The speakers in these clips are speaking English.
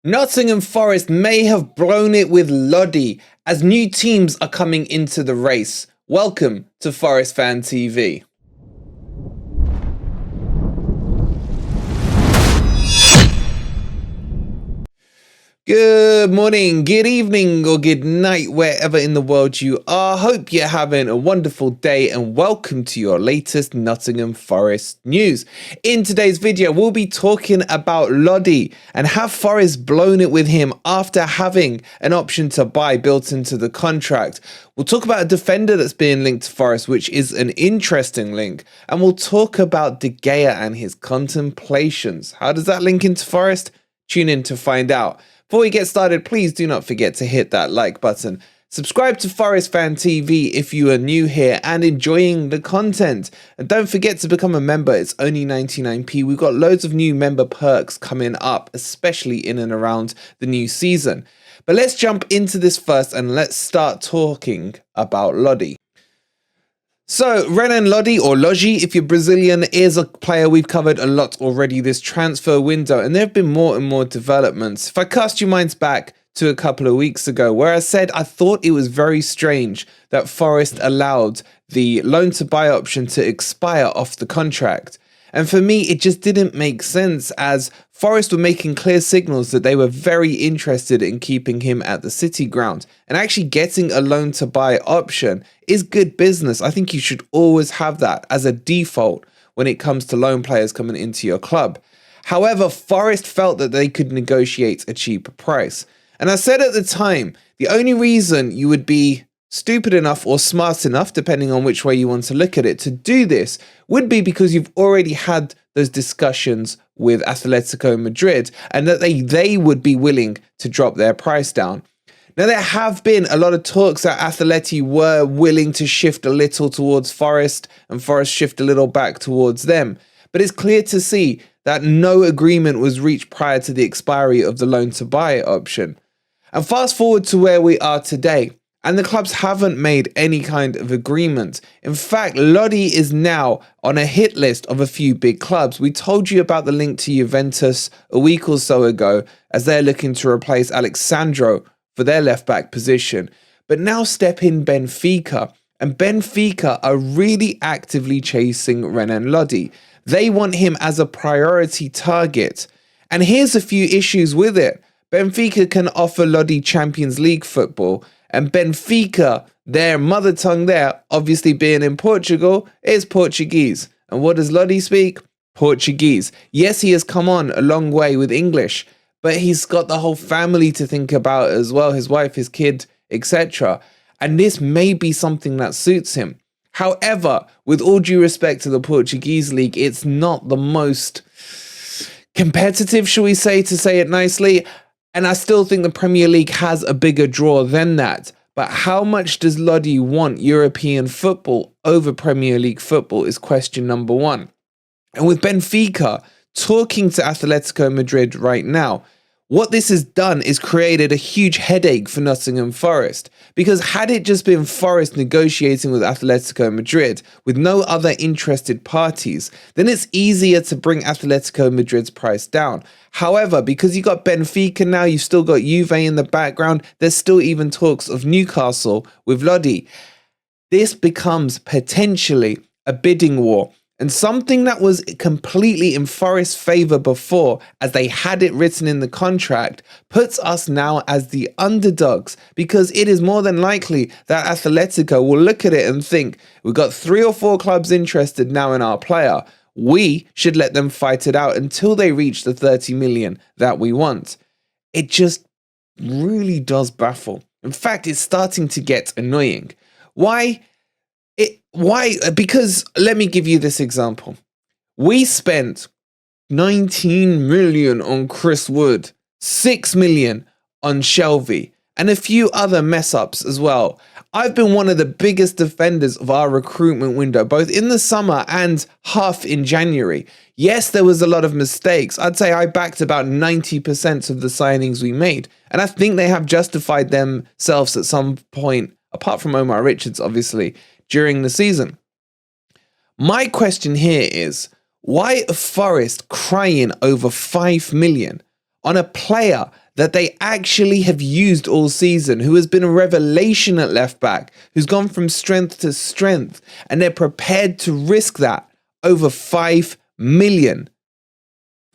Nottingham Forest may have blown it with Lodi as new teams are coming into the race. Welcome to Forest Fan TV. Good morning, good evening, or good night, wherever in the world you are. Hope you're having a wonderful day and welcome to your latest Nottingham Forest news. In today's video, we'll be talking about Lodi and have Forest blown it with him after having an option to buy built into the contract. We'll talk about a defender that's being linked to Forest, which is an interesting link. And we'll talk about De Gea and his contemplations. How does that link into Forest? Tune in to find out. Before we get started, please do not forget to hit that like button. Subscribe to Forest Fan TV if you are new here and enjoying the content. And don't forget to become a member. It's only 99p. We've got loads of new member perks coming up, especially in and around the new season. But let's jump into this first and let's start talking about Lodi. So, Renan Lodi, or Lodi if you're Brazilian, is a player we've covered a lot already this transfer window, and there have been more and more developments. If I cast your minds back to a couple of weeks ago, where I said I thought it was very strange that Forest allowed the loan to buy option to expire off the contract. And for me, it just didn't make sense, as Forest were making clear signals that they were very interested in keeping him at the City ground. And actually getting a loan to buy option is good business. I think you should always have that as a default when it comes to loan players coming into your club. However, Forest felt that they could negotiate a cheaper price. And I said at the time, the only reason you would be stupid enough or smart enough, depending on which way you want to look at it, to do this would be because you've already had those discussions with Atletico Madrid and that they would be willing to drop their price down. Now, there have been a lot of talks that Atleti were willing to shift a little towards Forest and Forest shift a little back towards them. But it's clear to see that no agreement was reached prior to the expiry of the loan to buy option. And fast forward to where we are today, and the clubs haven't made any kind of agreement. In fact, Lodi is now on a hit list of a few big clubs. We told you about the link to Juventus a week or so ago, as they're looking to replace Alexandro for their left-back position. But now step in Benfica, and Benfica are really actively chasing Renan Lodi. They want him as a priority target. And here's a few issues with it. Benfica can offer Lodi Champions League football, and Benfica, their mother tongue there, obviously being in Portugal, is Portuguese. And what does Lodi speak? Portuguese. Yes, he has come on a long way with English, but he's got the whole family to think about as well, his wife, his kid, etc. And this may be something that suits him. However, with all due respect to the Portuguese league, it's not the most competitive, shall we say, to say it nicely. And I still think the Premier League has a bigger draw than that. But how much does Lodi want European football over Premier League football is question number one. And with Benfica talking to Atletico Madrid right now, what this has done is created a huge headache for Nottingham Forest, because had it just been Forest negotiating with Atletico Madrid with no other interested parties, then it's easier to bring Atletico Madrid's price down. However, because you got Benfica now, you've still got Juve in the background, there's still even talks of Newcastle with Lodi. This becomes potentially a bidding war. And something that was completely in Forest's favour before, as they had it written in the contract, puts us now as the underdogs, because it is more than likely that Atletico will look at it and think, we've got 3 or 4 clubs interested now in our player. We should let them fight it out until they reach the 30 million that we want. It just really does baffle. In fact, it's starting to get annoying. Why? Because let me give you this example. We spent 19 million on Chris Wood, 6 million on Shelby, and a few other mess ups as well. I've been one of the biggest defenders of our recruitment window, both in the summer and half in January. Yes, there was a lot of mistakes. I'd say I backed about 90% of the signings we made, and I think they have justified themselves at some point, apart from Omar Richards, obviously, during the season. My question here is, why are Forest crying over 5 million on a player that they actually have used all season, who has been a revelation at left back, who's gone from strength to strength, and they're prepared to risk that over 5 million.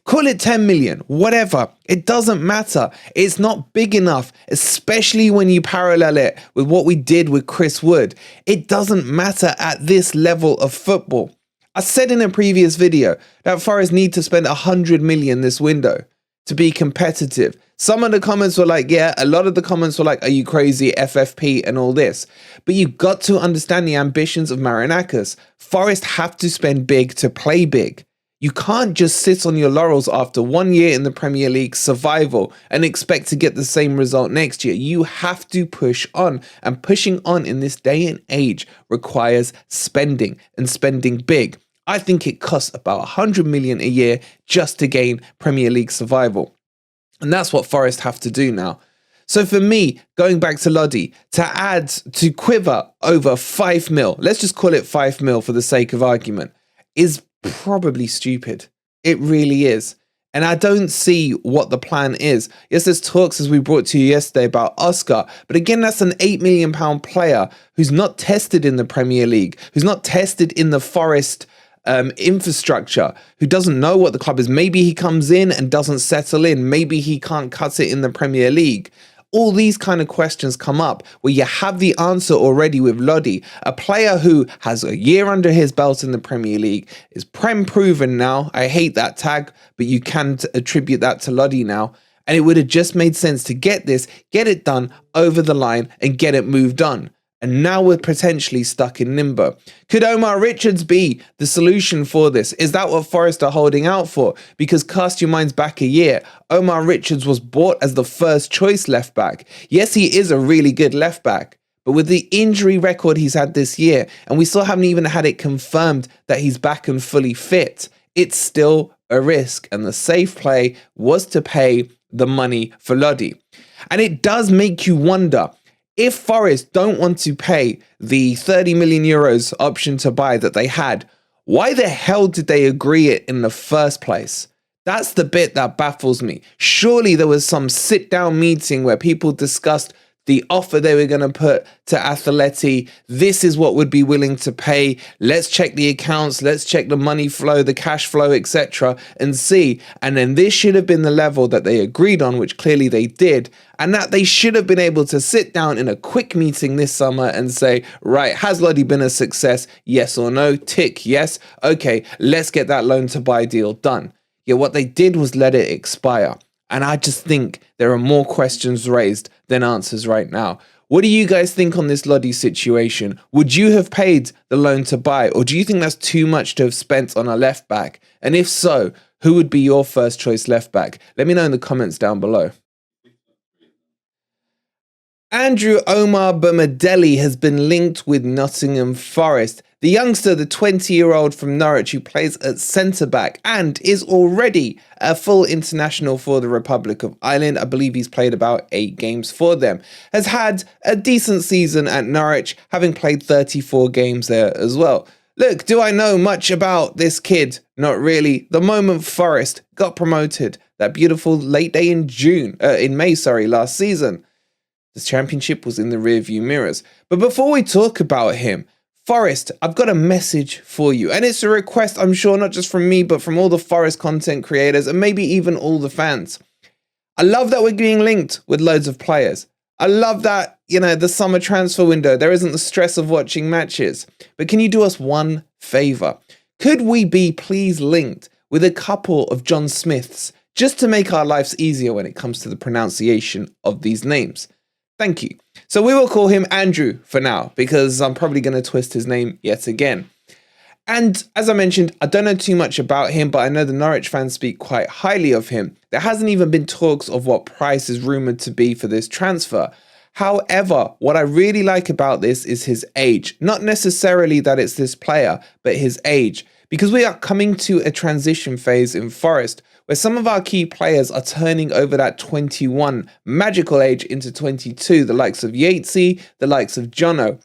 Call it 10 million, whatever. It doesn't matter. It's not big enough, especially when you parallel it with what we did with Chris Wood. It doesn't matter at this level of football. I said in a previous video that Forest need to spend 100 million this window to be competitive. Some of the comments were like, yeah, a lot of the comments were like, are you crazy, FFP and all this? But you've got to understand the ambitions of Marinakis. Forest have to spend big to play big. You can't just sit on your laurels after 1 year in the Premier League survival and expect to get the same result next year. You have to push on, and pushing on in this day and age requires spending, and spending big. I think it costs about 100 million a year just to gain Premier League survival. And that's what Forest have to do now. So for me, going back to Lodi, to add, to quiver over 5 mil, let's just call it 5 mil for the sake of argument, is probably stupid. It really is. And I don't see what the plan is. Yes, there's talks, as we brought to you yesterday, about Oscar. But again, that's an £8 million player who's not tested in the Premier League, who's not tested in the Forest infrastructure, who doesn't know what the club is. Maybe he comes in and doesn't settle in. Maybe he can't cut it in the Premier League. All these kind of questions come up where you have the answer already with Lodi, a player who has a year under his belt in the Premier League, is Prem proven now. I hate that tag, but you can attribute that to Lodi now. And it would have just made sense to get it done over the line and get it moved on. And now we're potentially stuck in limbo. Could Omar Richards be the solution for this? Is that what Forest are holding out for? Because cast your minds back a year, Omar Richards was bought as the first choice left back. Yes, he is a really good left back, but with the injury record he's had this year, and we still haven't even had it confirmed that he's back and fully fit, it's still a risk. And the safe play was to pay the money for Lodi. And it does make you wonder, if Forest don't want to pay the 30 million euros option to buy that they had, why the hell did they agree it in the first place? That's the bit that baffles me. Surely there was some sit-down meeting where people discussed the offer they were going to put to Atleti. This is what would be willing to pay. Let's check the accounts. Let's check the money flow, the cash flow, etc. and see. And then this should have been the level that they agreed on, which clearly they did. And that they should have been able to sit down in a quick meeting this summer and say, right, has Lodi been a success? Yes or no? Tick, yes. Okay, let's get that loan to buy deal done. Yet what they did was let it expire. And I just think there are more questions raised than answers right now. What do you guys think on this Lodi situation? Would you have paid the loan to buy, or do you think that's too much to have spent on a left back? And if so, who would be your first choice left back? Let me know in the comments down below. Andrew Omobamidele has been linked with Nottingham Forest. The youngster, the 20-year-old from Norwich, who plays at centre-back and is already a full international for the Republic of Ireland. I believe he's played about 8 games for them. Has had a decent season at Norwich, having played 34 games there as well. Look, do I know much about this kid? Not really. The moment Forest got promoted, that beautiful late day in May, last season, the championship was in the rearview mirrors. But before we talk about him, Forest, I've got a message for you. And it's a request, I'm sure, not just from me, but from all the Forest content creators and maybe even all the fans. I love that we're being linked with loads of players. I love that, the summer transfer window, there isn't the stress of watching matches. But can you do us one favour? Could we be please linked with a couple of John Smiths, just to make our lives easier when it comes to the pronunciation of these names? Thank you. So we will call him Andrew for now, because I'm probably going to twist his name yet again. And as I mentioned, I don't know too much about him, but I know the Norwich fans speak quite highly of him. There hasn't even been talks of what price is rumoured to be for this transfer. However, what I really like about this is his age. Not necessarily that it's this player, but his age. Because we are coming to a transition phase in Forest where some of our key players are turning over that 21 magical age into 22, the likes of Yatesy, the likes of Jono.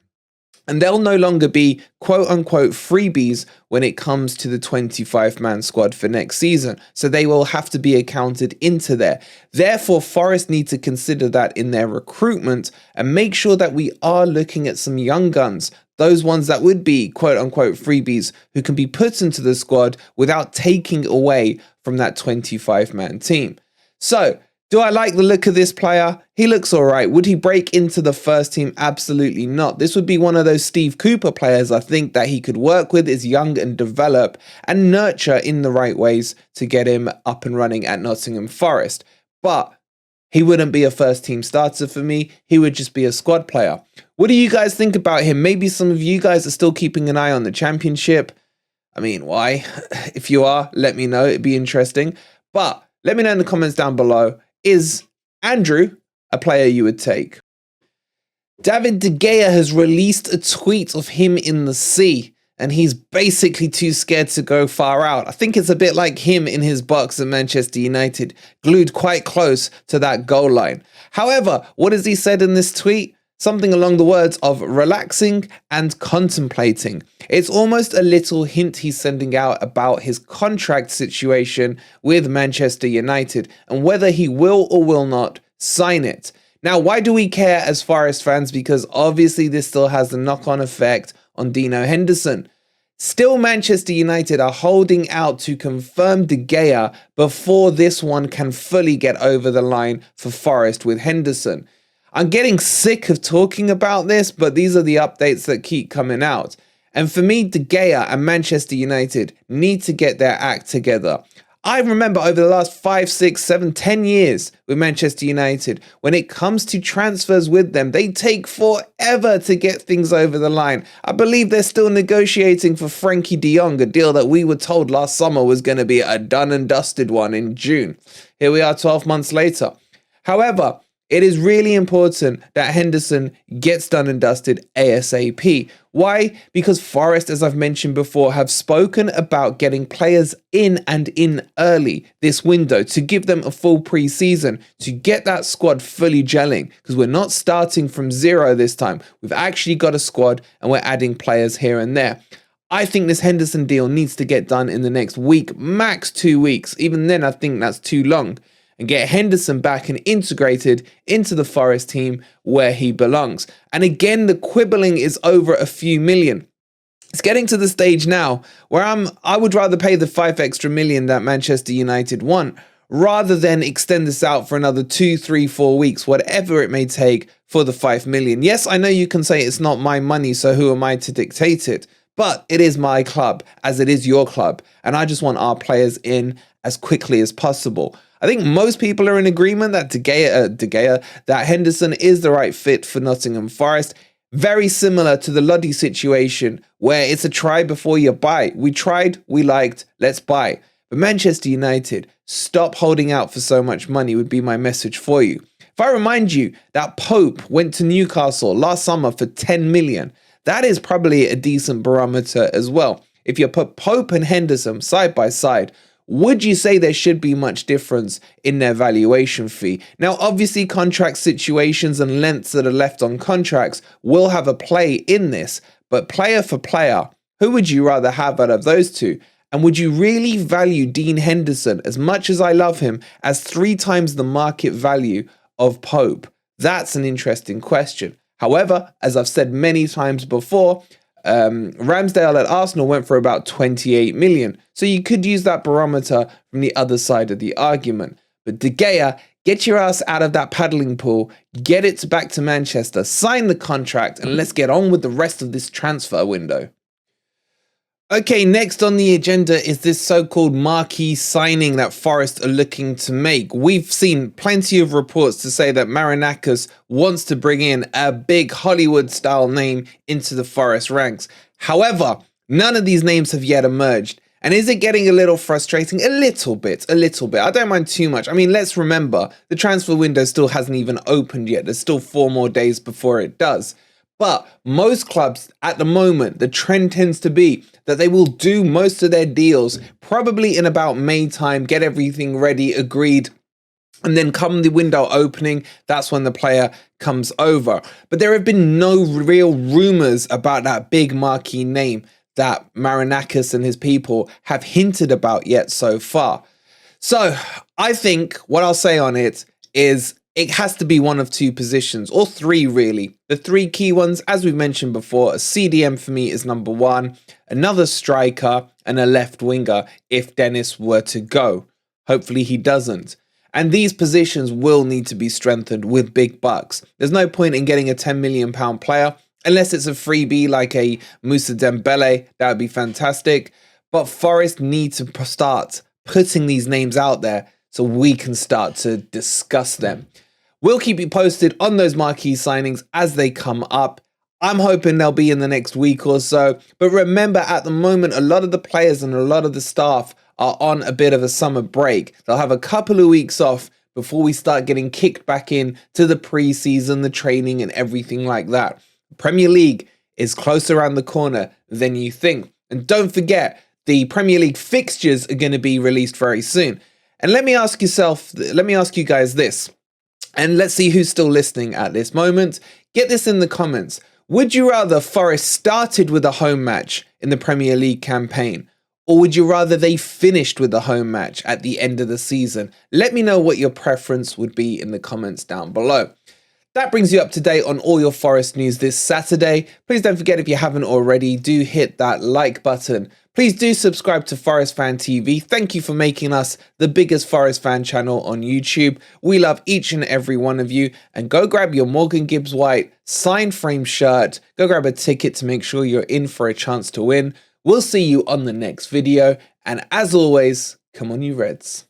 And they'll no longer be quote unquote freebies when it comes to the 25-man squad for next season. So they will have to be accounted into there. Therefore, Forest need to consider that in their recruitment and make sure that we are looking at some young guns, those ones that would be quote unquote freebies who can be put into the squad without taking away from that 25-man team. So, do I like the look of this player? He looks all right. Would he break into the first team? Absolutely not. This would be one of those Steve Cooper players I think that he could work with, is young and develop and nurture in the right ways to get him up and running at Nottingham Forest. But he wouldn't be a first team starter for me. He would just be a squad player. What do you guys think about him? Maybe some of you guys are still keeping an eye on the championship. I mean, why? If you are, let me know. It'd be interesting. But let me know in the comments down below. Is Andrew a player you would take? David De Gea has released a tweet of him in the sea, and he's basically too scared to go far out. I think it's a bit like him in his box at Manchester United, glued quite close to that goal line. However, what has he said in this tweet? Something along the words of relaxing and contemplating. It's almost a little hint he's sending out about his contract situation with Manchester United and whether he will or will not sign it. Now, why do we care as Forest fans? Because obviously this still has a knock-on effect on Dino Henderson. Still, Manchester United are holding out to confirm De Gea before this one can fully get over the line for Forest with Henderson. I'm getting sick of talking about this, but these are the updates that keep coming out. And for me, De Gea and Manchester United need to get their act together. I remember over the last 5, 6, 7, 10 years with Manchester United, when it comes to transfers with them, they take forever to get things over the line. I believe they're still negotiating for Frankie de Jong, a deal that we were told last summer was going to be a done and dusted one in June. Here we are 12 months later. However, it is really important that Henderson gets done and dusted ASAP. Why? Because Forest, as I've mentioned before, have spoken about getting players in and in early this window to give them a full pre-season, to get that squad fully gelling, because we're not starting from zero this time. We've actually got a squad and we're adding players here and there. I think this Henderson deal needs to get done in the next week, max 2 weeks. Even then, I think that's too long. And get Henderson back and integrated into the Forest team where he belongs. And again, the quibbling is over a few million. It's getting to the stage now where I would rather pay the 5 extra million that Manchester United want, rather than extend this out for another 2, 3, 4 weeks, whatever it may take for the 5 million. Yes, I know you can say it's not my money, so who am I to dictate it? But it is my club, as it is your club. And I just want our players in as quickly as possible. I think most people are in agreement that that Henderson is the right fit for Nottingham Forest. Very similar to the Lodi situation, where it's a try before you buy. We tried, we liked, let's buy. But Manchester United, stop holding out for so much money would be my message for you. If I remind you that Pope went to Newcastle last summer for 10 million, that is probably a decent barometer as well. If you put Pope and Henderson side by side, would you say there should be much difference in their valuation fee? Now, obviously, contract situations and lengths that are left on contracts will have a play in this, but player for player, who would you rather have out of those two? And would you really value Dean Henderson, as much as I love him, as 3 times the market value of Pope? That's an interesting question. However, as I've said many times before, Ramsdale at Arsenal went for about 28 million. So you could use that barometer from the other side of the argument. But De Gea, get your ass out of that paddling pool, get it back to Manchester, sign the contract, and let's get on with the rest of this transfer window. Okay, next on the agenda is this so-called marquee signing that Forest are looking to make. We've seen plenty of reports to say that Marinakis wants to bring in a big Hollywood-style name into the Forest ranks. However, none of these names have yet emerged. And is it getting a little frustrating? A little bit. I don't mind too much. I mean, let's remember, the transfer window still hasn't even opened yet. There's still 4 more days before it does. But most clubs at the moment, the trend tends to be that they will do most of their deals probably in about May time, get everything ready, agreed, And then come the window opening, that's when the player comes over. But there have been no real rumours about that big marquee name that Marinakis and his people have hinted about yet so far. So I think what I'll say on it is it has to be one of two positions, or three really. The three key ones, as we've mentioned before, a CDM for me is number one, another striker, and a left winger if Dennis were to go. Hopefully he doesn't. And these positions will need to be strengthened with big bucks. There's no point in getting a £10 million player, unless it's a freebie like a Moussa Dembele. That would be fantastic. But Forest need to start putting these names out there so we can start to discuss them. We'll keep you posted on those marquee signings as they come up. I'm hoping they'll be in the next week or so. But remember, at the moment, a lot of the players and a lot of the staff are on a bit of a summer break. They'll have a couple of weeks off before we start getting kicked back in to the pre-season, the training and everything like that. Premier League is close around the corner than you think. And don't forget, the Premier League fixtures are going to be released very soon. And let me ask you guys this. And let's see who's still listening at this moment. Get this in the comments. Would you rather Forest started with a home match in the Premier League campaign? Or would you rather they finished with a home match at the end of the season? Let me know what your preference would be in the comments down below. That brings you up to date on all your Forest news this Saturday. Please don't forget, if you haven't already, do hit that like button. Please do subscribe to Forest Fan TV. Thank you for making us the biggest Forest fan channel on YouTube. We love each and every one of you. And go grab your Morgan Gibbs White signed frame shirt. Go grab a ticket to make sure you're in for a chance to win. We'll see you on the next video. And as always, come on you Reds.